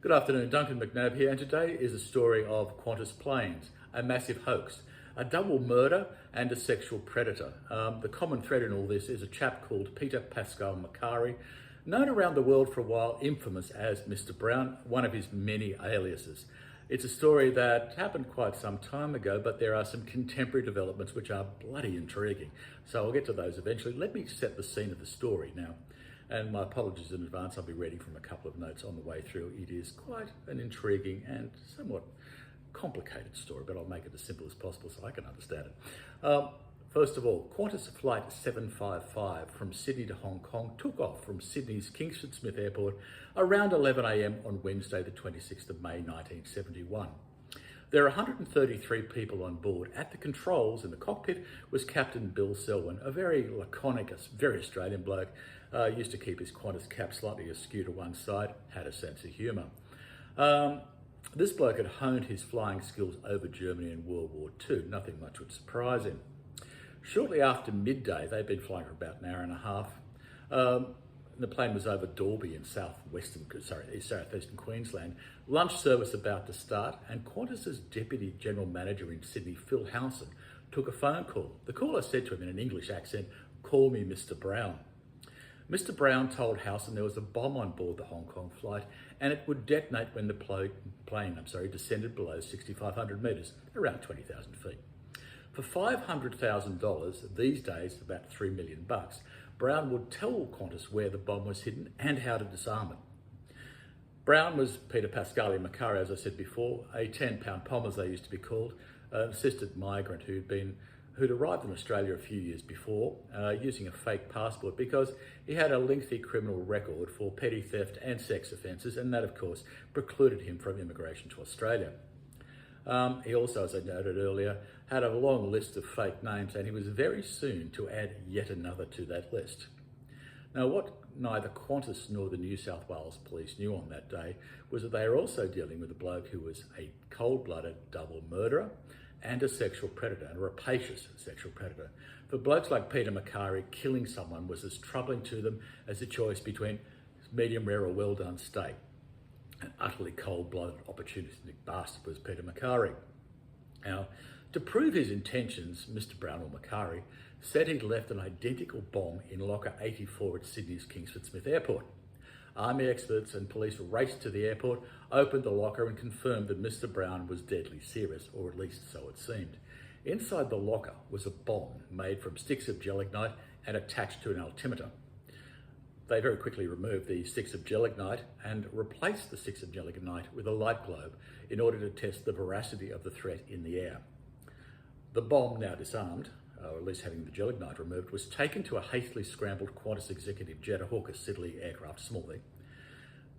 Good afternoon, Duncan McNabb here, and today is a story of Qantas planes, a massive hoax, a double murder and a sexual predator. The common thread in all this is a chap called Peter Macari, known around the world for a while, infamous as Mr. Brown, one of his many aliases. It's a story that happened quite some time ago, but there are some contemporary developments which are bloody intriguing. So I'll get to those eventually. Let me set the scene of the story now. And my apologies in advance, I'll be reading from a couple of notes on the way through. It is quite an intriguing and somewhat complicated story, but I'll make it as simple as possible so I can understand it. First of all, Qantas Flight 755 from Sydney to Hong Kong took off from Sydney's Kingsford Smith Airport around 11 a.m. on Wednesday, the 26th of May, 1971. There are 133 people on board. At the controls in the cockpit was Captain Bill Selwyn, a very laconic, very Australian bloke, used to keep his Qantas cap slightly askew to one side, had a sense of humour. This bloke had honed his flying skills over Germany in World War II. Nothing much would surprise him. Shortly after midday, they'd been flying for about an hour and a half. The plane was over Dalby in southeastern Queensland. Lunch service about to start, and Qantas's Deputy General Manager in Sydney, Phil Howson, took a phone call. The caller said to him in an English accent, "Call me Mr. Brown." Mr. Brown told Howson there was a bomb on board the Hong Kong flight and it would detonate when the plane descended below 6,500 metres, around 20,000 feet. For $500,000, these days about $3 million, Brown would tell Qantas where the bomb was hidden and how to disarm it. Brown was Peter Macari, as I said before, a 10-pound pom, as they used to be called, an assisted migrant who'd arrived in Australia a few years before using a fake passport because he had a lengthy criminal record for petty theft and sex offences, and that, of course, precluded him from immigration to Australia. He also, as I noted earlier, had a long list of fake names, and he was very soon to add yet another to that list. Now, what neither Qantas nor the New South Wales police knew on that day was that they were also dealing with a bloke who was a cold-blooded double murderer and a sexual predator, and a rapacious sexual predator. For blokes like Peter Macari, killing someone was as troubling to them as a choice between medium rare or well-done steak. An utterly cold-blooded, opportunistic bastard was Peter Macari. Now, to prove his intentions, Mr. Brown, or Macari, said he'd left an identical bomb in locker 84 at Sydney's Kingsford Smith Airport. Army experts and police raced to the airport, opened the locker and confirmed that Mr. Brown was deadly serious, or at least so it seemed. Inside the locker was a bomb made from sticks of gelignite and attached to an altimeter. They very quickly removed the sticks of gelignite and replaced the sticks of gelignite with a light globe in order to test the veracity of the threat in the air. The bomb, now disarmed, or at least having the gelignite removed, was taken to a hastily scrambled Qantas executive jet, a Hawker Siddeley aircraft, smallly.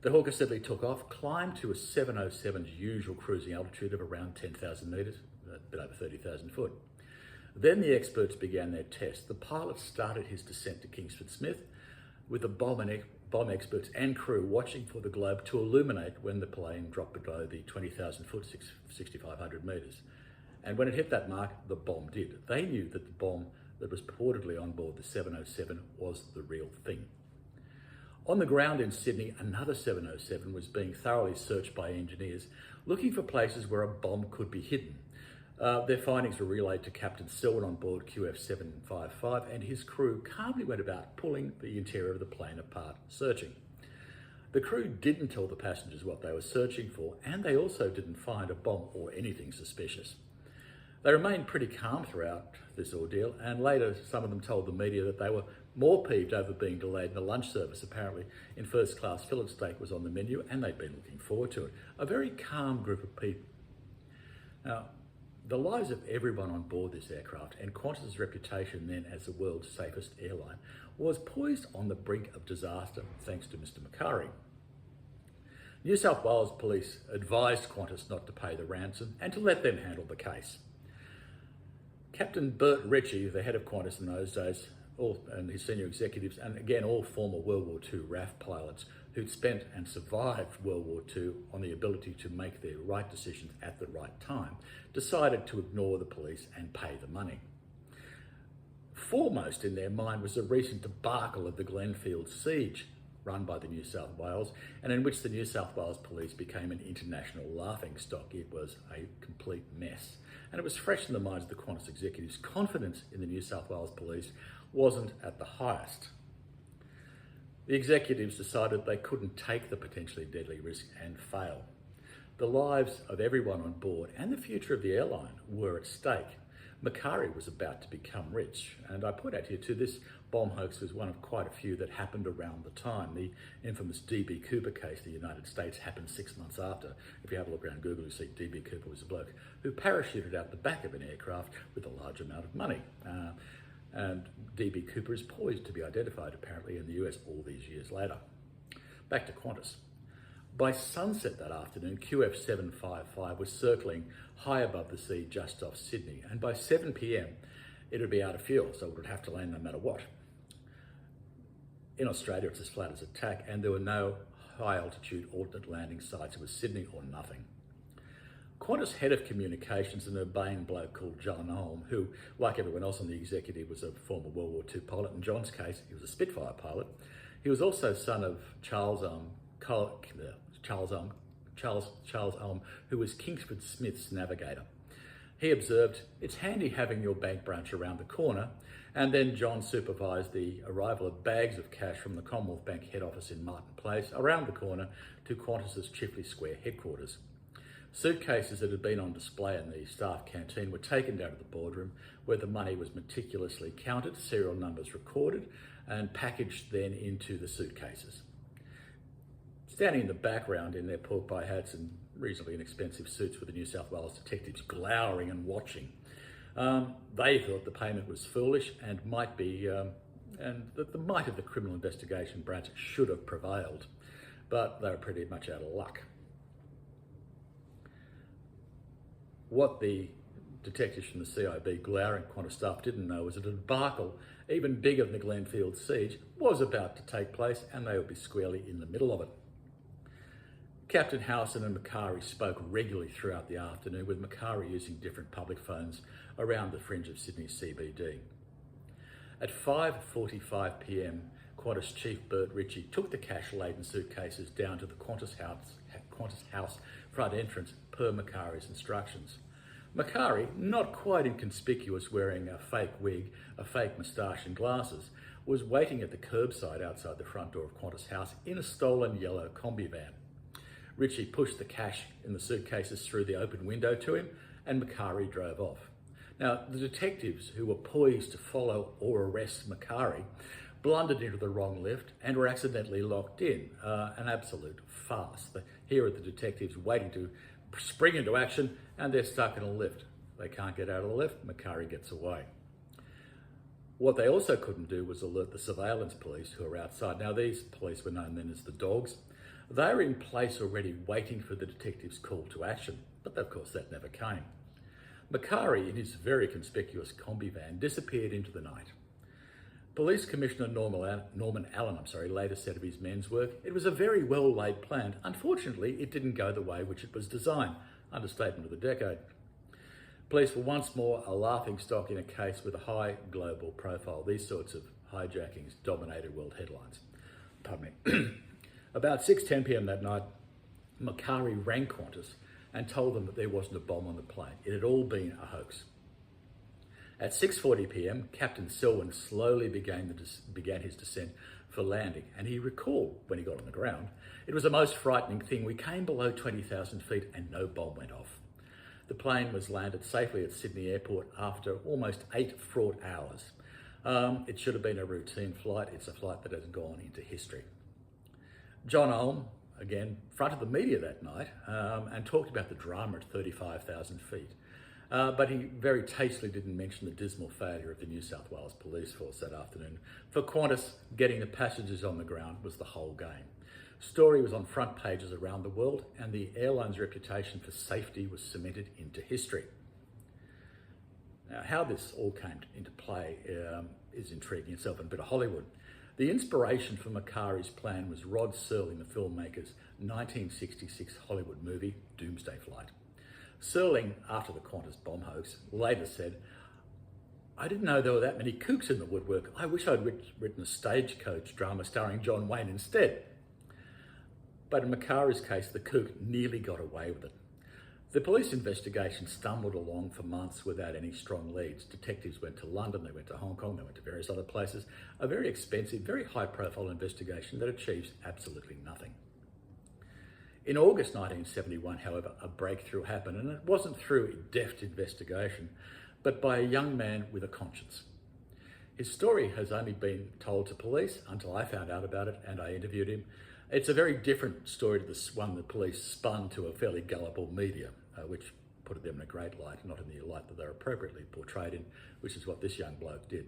The Hawker Siddeley took off, climbed to a 707's usual cruising altitude of around 10,000 metres, a bit over 30,000 foot. Then the experts began their test. The pilot started his descent to Kingsford Smith, with the bomb experts and crew watching for the globe to illuminate when the plane dropped below the 20,000 foot, 6,500 metres. And when it hit that mark, the bomb did. They knew that the bomb that was purportedly on board the 707 was the real thing. On the ground in Sydney, another 707 was being thoroughly searched by engineers, looking for places where a bomb could be hidden. Their findings were relayed to Captain Selwyn on board QF 755, and his crew calmly went about pulling the interior of the plane apart, searching. The crew didn't tell the passengers what they were searching for, and they also didn't find a bomb or anything suspicious. They remained pretty calm throughout this ordeal, and later some of them told the media that they were more peeved over being delayed in the lunch service. Apparently, in first class fillet steak was on the menu, and they'd been looking forward to it. A very calm group of people. Now, the lives of everyone on board this aircraft, and Qantas's reputation then as the world's safest airline, was poised on the brink of disaster thanks to Mr. Macari. New South Wales police advised Qantas not to pay the ransom and to let them handle the case. Captain Bert Ritchie, the head of Qantas in those days, and his senior executives, and again all former World War II RAF pilots who'd spent and survived World War II on the ability to make the right decisions at the right time, decided to ignore the police and pay the money. Foremost in their mind was the recent debacle of the Glenfield siege. run by the New South Wales, and in which the New South Wales Police became an international laughingstock. It was a complete mess. And it was fresh in the minds of the Qantas executives. Confidence in the New South Wales Police wasn't at the highest. The executives decided they couldn't take the potentially deadly risk and fail. The lives of everyone on board and the future of the airline were at stake. Macari was about to become rich, and I point out here too, this bomb hoax was one of quite a few that happened around the time. The infamous D.B. Cooper case in the United States happened 6 months after. If you have a look around Google, you see D.B. Cooper was a bloke who parachuted out the back of an aircraft with a large amount of money. And D.B. Cooper is poised to be identified apparently in the US all these years later. Back to Qantas. By sunset that afternoon, QF 755 was circling high above the sea just off Sydney, and by 7 p.m. it would be out of fuel, so it would have to land no matter what. In Australia, it's as flat as a tack, and there were no high altitude alternate landing sites. It was Sydney or nothing. Qantas head of communications, an urbane bloke called John Olm, who, like everyone else on the executive, was a former World War II pilot. In John's case, he was a Spitfire pilot. He was also son of Charles Olm, who was Kingsford Smith's navigator. He observed, "It's handy having your bank branch around the corner," and then John supervised the arrival of bags of cash from the Commonwealth Bank head office in Martin Place around the corner to Qantas's Chifley Square headquarters. Suitcases that had been on display in the staff canteen were taken down to the boardroom, where the money was meticulously counted, serial numbers recorded, and packaged then into the suitcases. Standing in the background in their pork pie hats and reasonably inexpensive suits were the New South Wales detectives, glowering and watching. They thought the payment was foolish and might be, and that the might of the criminal investigation branch should have prevailed, but they were pretty much out of luck. What the detectives from the CIB, glowering Qantas staff, didn't know was that a debacle even bigger than the Glenfield siege was about to take place, and they would be squarely in the middle of it. Captain Howson and Macari spoke regularly throughout the afternoon, with Macari using different public phones around the fringe of Sydney CBD. At 5:45 p.m, Qantas chief Bert Ritchie took the cash-laden suitcases down to the Qantas house front entrance per Macari's instructions. Macari, not quite inconspicuous, wearing a fake wig, a fake moustache and glasses, was waiting at the curbside outside the front door of Qantas House in a stolen yellow combi van. Ritchie pushed the cash in the suitcases through the open window to him, and Macari drove off. Now, the detectives, who were poised to follow or arrest Macari, blundered into the wrong lift and were accidentally locked in. An absolute farce. Here are the detectives waiting to spring into action, and they're stuck in a lift. They can't get out of the lift. Macari gets away. What they also couldn't do was alert the surveillance police who are outside. Now, these police were known then as the Dogs. They were in place already, waiting for the detectives' call to action, but of course that never came. Macari, in his very conspicuous combi van, disappeared into the night. Police Commissioner Norman Allen later said of his men's work, "It was a very well laid plan. Unfortunately, it didn't go the way which it was designed." Understatement of the decade. Police were once more a laughingstock in a case with a high global profile. These sorts of hijackings dominated world headlines. Pardon me. About 6:10 p.m. that night, Macari rang Qantas and told them that there wasn't a bomb on the plane. It had all been a hoax. At 6:40 p.m, Captain Selwyn slowly began his descent for landing, and he recalled, when he got on the ground, "It was the most frightening thing. We came below 20,000 feet and no bomb went off." The plane was landed safely at Sydney Airport after almost 8 fraught hours. It should have been a routine flight. It's a flight that has gone into history. John Olm, again, fronted the media that night and talked about the drama at 35,000 feet. But he very tastefully didn't mention the dismal failure of the New South Wales Police Force that afternoon. For Qantas, getting the passengers on the ground was the whole game. Story was on front pages around the world, and the airline's reputation for safety was cemented into history. Now, how this all came into play is intriguing itself, and a bit of Hollywood. The inspiration for Macari's plan was Rod Serling, the filmmaker's 1966 Hollywood movie, Doomsday Flight. Serling, after the Qantas bomb hoax, later said, I didn't know there were that many kooks in the woodwork. I wish I'd written a stagecoach drama starring John Wayne instead. But in Macari's case, the kook nearly got away with it. The police investigation stumbled along for months without any strong leads. Detectives went to London, they went to Hong Kong, they went to various other places. A very expensive, very high-profile investigation that achieves absolutely nothing. In August 1971, however, a breakthrough happened, and it wasn't through deft investigation, but by a young man with a conscience. His story has only been told to police until I found out about it and I interviewed him. It's a very different story to this one the police spun to a fairly gullible media, which put them in a great light, not in the light that they're appropriately portrayed in, which is what this young bloke did.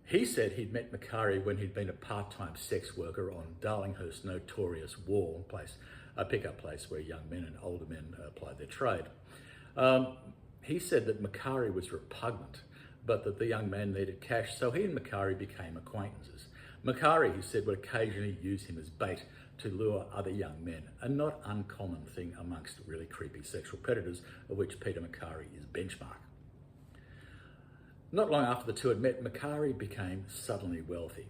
He said he'd met Macari when he'd been a part-time sex worker on Darlinghurst's notorious Wall place, a pickup place where young men and older men applied their trade. He said that Macari was repugnant, but that the young man needed cash, so he and Macari became acquaintances. Macari, he said, would occasionally use him as bait to lure other young men, a not uncommon thing amongst really creepy sexual predators, of which Peter Macari is benchmark. Not long after the two had met, Macari became suddenly wealthy.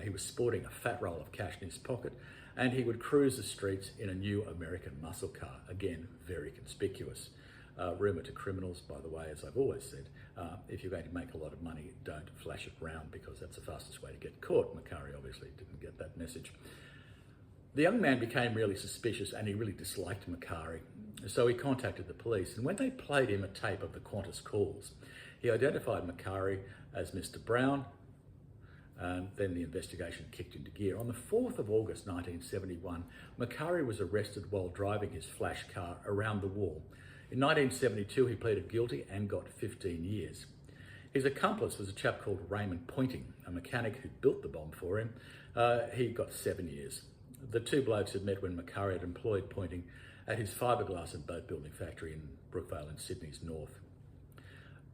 He was sporting a fat roll of cash in his pocket, and he would cruise the streets in a new American muscle car, again, very conspicuous. Rumour to criminals, by the way, as I've always said, if you're going to make a lot of money, don't flash it round because that's the fastest way to get caught. Macari obviously didn't get that message. The young man became really suspicious and he really disliked Macari, so he contacted the police, and when they played him a tape of the Qantas calls, he identified Macari as Mr. Brown, and then the investigation kicked into gear. On the 4th of August 1971, Macari was arrested while driving his flash car around the Wall. In 1972, he pleaded guilty and got 15 years. His accomplice was a chap called Raymond Pointing, a mechanic who built the bomb for him. He got 7 years. The two blokes had met when Macari had employed Pointing at his fiberglass and boat building factory in Brookvale in Sydney's north.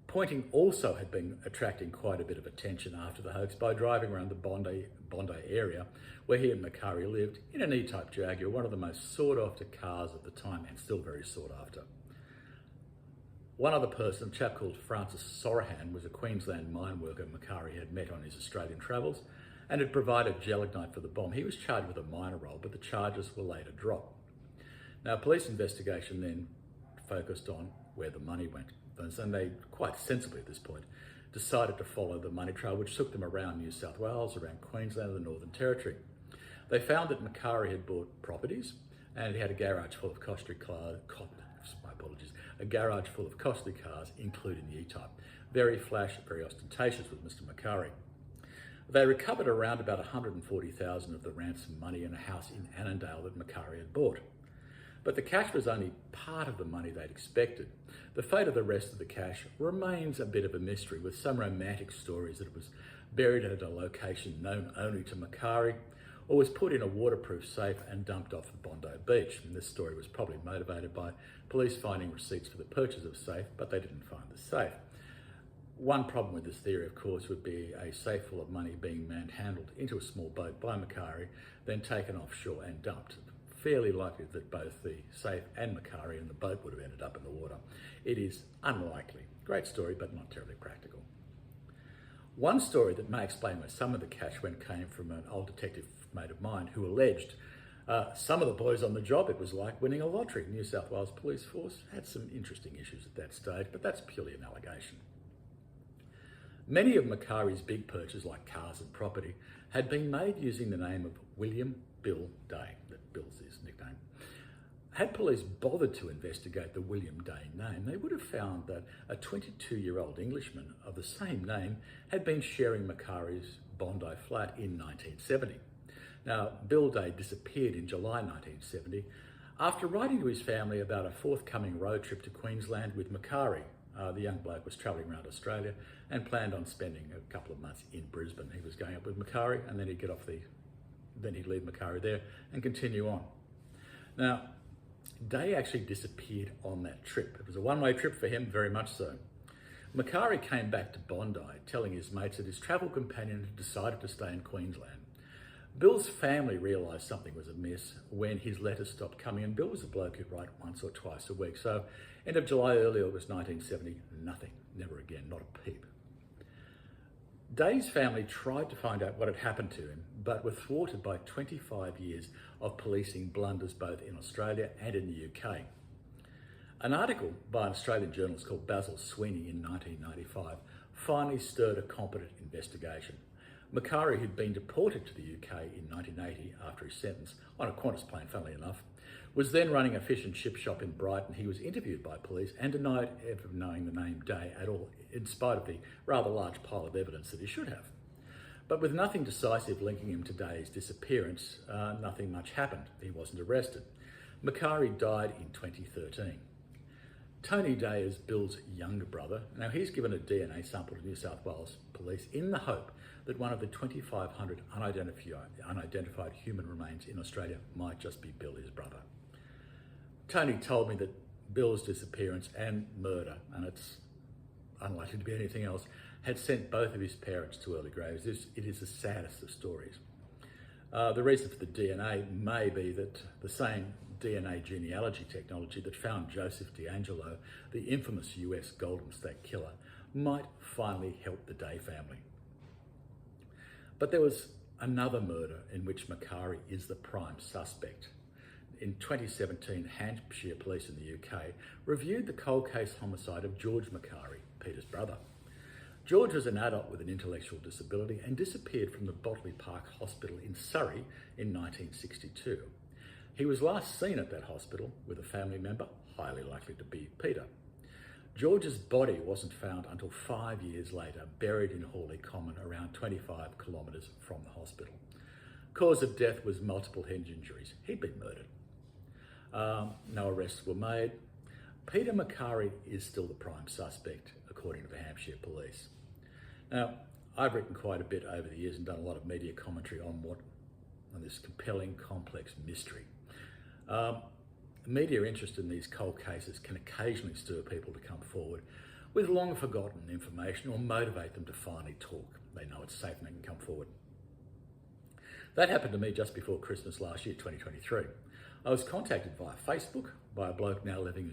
Pointing also had been attracting quite a bit of attention after the hoax by driving around the Bondi area where he and Macari lived in an E-Type Jaguar, one of the most sought after cars of the time and still very sought after. One other person, a chap called Francis Sorohan, was a Queensland mine worker Macari had met on his Australian travels and had provided gelignite for the bomb. He was charged with a minor role, but the charges were later dropped. Now, a police investigation then focused on where the money went, and they, quite sensibly at this point, decided to follow the money trail, which took them around New South Wales, around Queensland and the Northern Territory. They found that Macari had bought properties and he had a garage full of costly cars, including the E-Type. Very flash, very ostentatious with Mr. Macari. They recovered around about $140,000 of the ransom money in a house in Annandale that Macari had bought. But the cash was only part of the money they'd expected. The fate of the rest of the cash remains a bit of a mystery, with some romantic stories that it was buried at a location known only to Macari, or was put in a waterproof safe and dumped off the Bondi Beach. And this story was probably motivated by police finding receipts for the purchase of the safe, but they didn't find the safe. One problem with this theory, of course, would be a safe full of money being manhandled into a small boat by Macari, then taken offshore and dumped. Fairly likely that both the safe and Macari and the boat would have ended up in the water. It is unlikely. Great story, but not terribly practical. One story that may explain where some of the cash came from an old detective mate of mine who alleged some of the boys on the job, it was like winning a lottery. New South Wales Police Force had some interesting issues at that stage, but that's purely an allegation. Many of Macari's big purchases, like cars and property, had been made using the name of William Bill Day. That Bill's his nickname. Had police bothered to investigate the William Day name, they would have found that a 22-year-old Englishman of the same name had been sharing Macari's Bondi flat in 1970. Now, Bill Day disappeared in July 1970 after writing to his family about a forthcoming road trip to Queensland with Macari. The young bloke was travelling around Australia and planned on spending a couple of months in Brisbane. He was going up with Macari, and then he'd leave Macari there and continue on. Now, Day actually disappeared on that trip. It was a one-way trip for him, very much so. Macari came back to Bondi, telling his mates that his travel companion had decided to stay in Queensland. Bill's family realised something was amiss when his letters stopped coming, and Bill was a bloke who'd write once or twice a week. So, end of July, early August 1970, nothing, never again, not a peep. Day's family tried to find out what had happened to him, but were thwarted by 25 years of policing blunders both in Australia and in the UK. An article by an Australian journalist called Basil Sweeney in 1995 finally stirred a competent investigation. Macari, who'd been deported to the UK in 1980 after his sentence, on a Qantas plane, funnily enough, was then running a fish and chip shop in Brighton. He was interviewed by police and denied ever knowing the name Day at all, in spite of the rather large pile of evidence that he should have. But with nothing decisive linking him to Day's disappearance, nothing much happened. He wasn't arrested. Macari died in 2013. Tony Day is Bill's younger brother. Now, he's given a DNA sample to New South Wales Police in the hope that one of the 2,500 unidentified human remains in Australia might just be Bill, his brother. Tony told me that Bill's disappearance and murder, and it's unlikely to be anything else, had sent both of his parents to early graves. It is the saddest of stories. The reason for the DNA may be that the same DNA genealogy technology that found Joseph DeAngelo, the infamous US Golden State Killer, might finally help the Day family. But there was another murder in which Macari is the prime suspect. In 2017, Hampshire Police in the UK reviewed the cold case homicide of George Macari, Peter's brother. George was an adult with an intellectual disability and disappeared from the Botley Park Hospital in Surrey in 1962. He was last seen at that hospital with a family member, highly likely to be Peter. George's body wasn't found until 5 years later, buried in Hawley Common, around 25 kilometres from the hospital. Cause of death was multiple head injuries. He'd been murdered. No arrests were made. Peter Macari is still the prime suspect, according to the Hampshire Police. Now, I've written quite a bit over the years and done a lot of media commentary on this compelling, complex mystery. Media interest in these cold cases can occasionally stir people to come forward with long forgotten information or motivate them to finally talk. They know it's safe and they can come forward. That happened to me just before Christmas last year, 2023. I was contacted via Facebook by a bloke now living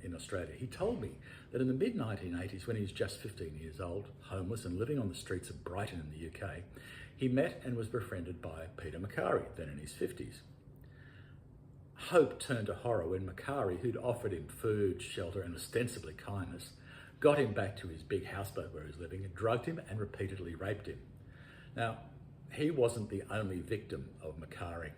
in Australia. He told me that in the mid-1980s, when he was just 15 years old, homeless and living on the streets of Brighton in the UK, he met and was befriended by Peter Macari, then in his 50s. Hope turned to horror when Macari, who'd offered him food, shelter and ostensibly kindness, got him back to his big houseboat where he was living and drugged him and repeatedly raped him. Now, he wasn't the only victim of Macari.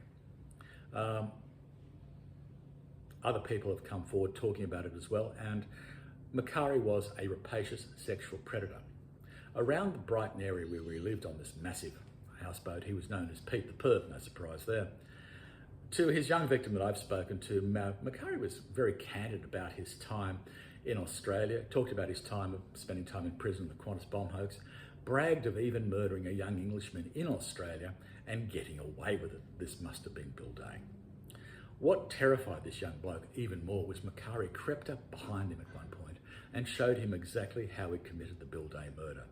Other people have come forward talking about it as well, and Macari was a rapacious sexual predator. Around the Brighton area where we lived on this massive houseboat, he was known as Pete the Perv, no surprise there. To his young victim that I've spoken to, Macari was very candid about his time in Australia, talked about his spending time in prison, the Qantas bomb hoax, bragged of even murdering a young Englishman in Australia and getting away with it. This must have been Bill Day. What terrified this young bloke even more was Macari crept up behind him at one point and showed him exactly how he committed the Bill Day murder,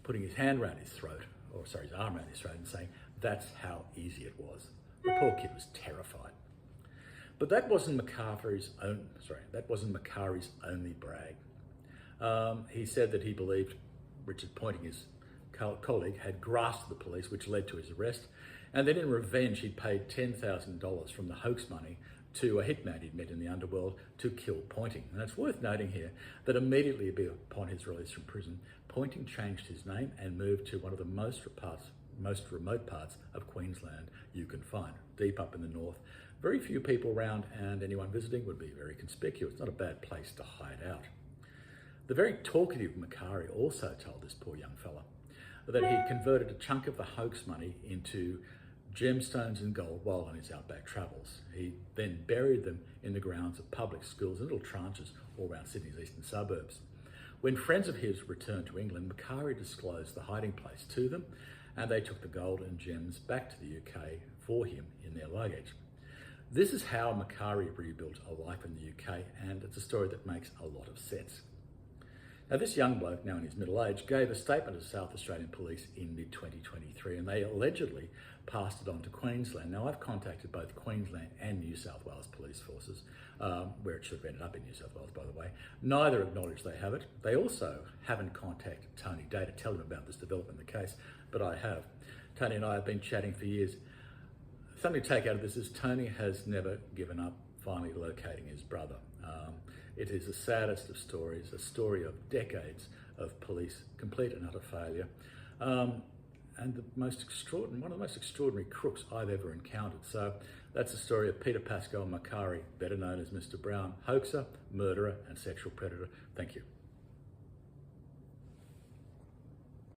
putting his arm around his throat and saying, "That's how easy it was." The poor kid was terrified. But that wasn't Macari's only brag. He said that he believed Richard Pointing, his colleague, had grasped the police, which led to his arrest. And then in revenge, he'd paid $10,000 from the hoax money to a hitman he'd met in the underworld to kill Pointing. And it's worth noting here that immediately upon his release from prison, Pointing changed his name and moved to one of the most remote parts of Queensland you can find, deep up in the north. Very few people around, and anyone visiting would be very conspicuous. Not a bad place to hide out. The very talkative Macari also told this poor young fella that he converted a chunk of the hoax money into gemstones and gold while on his outback travels. He then buried them in the grounds of public schools in little tranches all around Sydney's eastern suburbs. When friends of his returned to England, Macari disclosed the hiding place to them, and they took the gold and gems back to the UK for him in their luggage. This is how Macari rebuilt a life in the UK, and it's a story that makes a lot of sense. Now, this young bloke, now in his middle age, gave a statement to South Australian Police in mid-2023, and they allegedly passed it on to Queensland. Now, I've contacted both Queensland and New South Wales police forces, where it should have ended up in New South Wales, by the way. Neither acknowledge they have it. They also haven't contacted Tony Day to tell him about this development in the case, but I have. Tony and I have been chatting for years. Something to take out of this is Tony has never given up finally locating his brother. It is the saddest of stories, a story of decades of police complete and utter failure, and one of the most extraordinary crooks I've ever encountered. So that's the story of Peter Macari, better known as Mr. Brown, hoaxer, murderer, and sexual predator. Thank you.